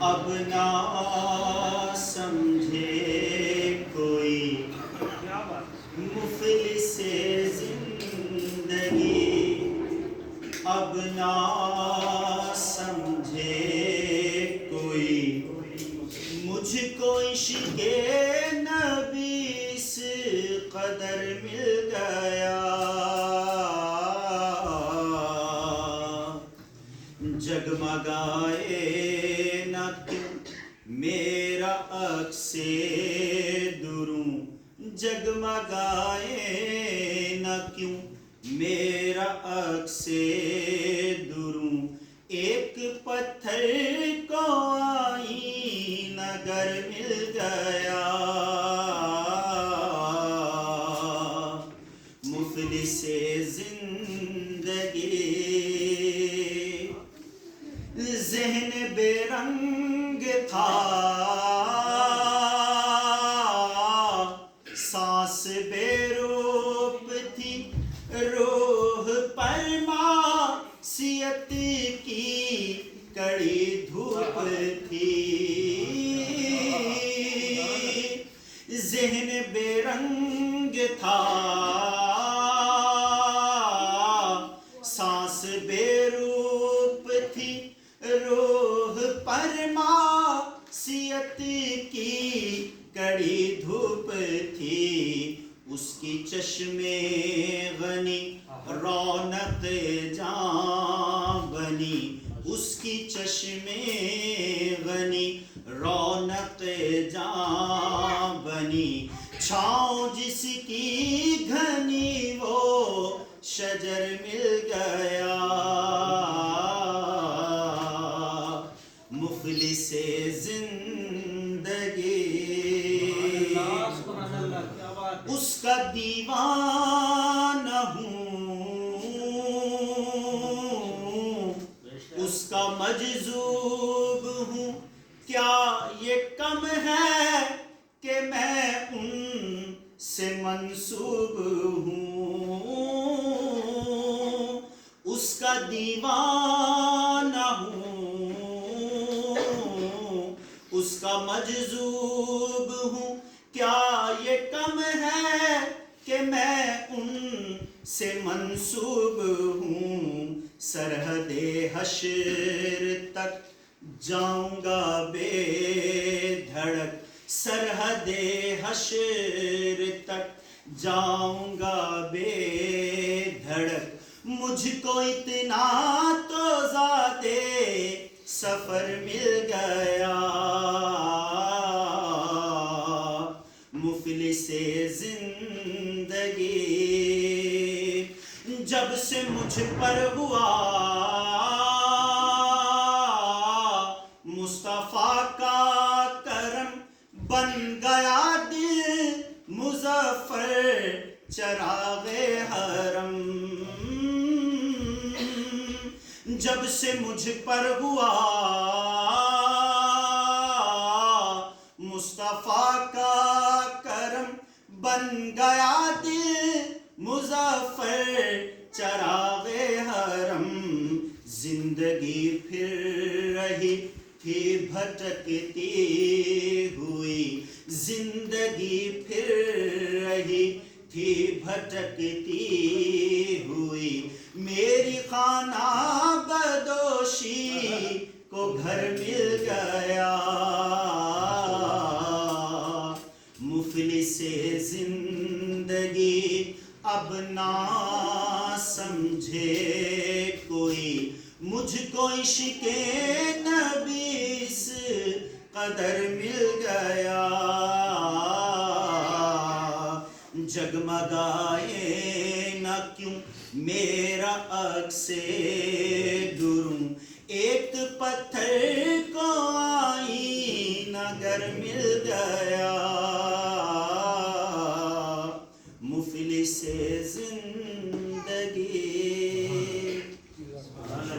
اب نہ سمجھے کوئی مفلس زندگی، اب نہ سمجھے کوئی مجھ کو عشق نبی اس قدر مل گیا، جگمگائے نہ کیوں میرا عکس دروں، جگمگائے نہ کیوں میرا عکس دروں، ایک پتھر کو آئینہ گر مل گیا، مفلس زندگی، ذہن بے رنگ تھا سانس بے روپ تھی، روح پر معصیت کی کڑی دھوپ تھی، ذہن بے رنگ تھا سانس بے روپ تھی، روح پر معصیت کی کڑی دھوپ تھی، اس کی چشم غنی رونق جاں بنی، اس کی چشم غنی رونق جاں بنی، چھاؤں جس کی گھنی وہ شجر مل گیا، مفلس زندگی، اس کا دیوانہ ہوں، اس کا مجذوب ہوں، کیا یہ کم ہے کہ میں ان سے منسوب ہوں، اس کا دیوانہ ہوں، اس کا مجذوب ہوں، کیا یہ کم ہے کہ میں ان سے منسوب ہوں، سرحد حشر تک جاؤں گا بے دھڑک، سرحد حشر تک جاؤں گا بے دھڑک، مجھ کو اتنا تو ذاتے سفر مل گیا، مفلس زندگی، جب سے مجھ پر ہوا مصطفیٰ کا کرم، بن گیا دل مظفر چراغ حرم، جب سے مجھ پر ہوا مصطفیٰ کا کرم، بن گیا دل مظفر چراغ حرم، زندگی پھر رہی تھی بھٹکتی ہوئی، زندگی پھر رہی تھی بھٹکتی ہوئی، میری خانہ بدوشی کو گھر مل گیا، مفلس زندگی، اب نہ سمجھے کوئی مجھ کو عشق نبی اس قدر مل گیا، جگمگائے نہ کیوں میرا عکس دروں، ایک پتھر کو آئینہ گر مل گیا،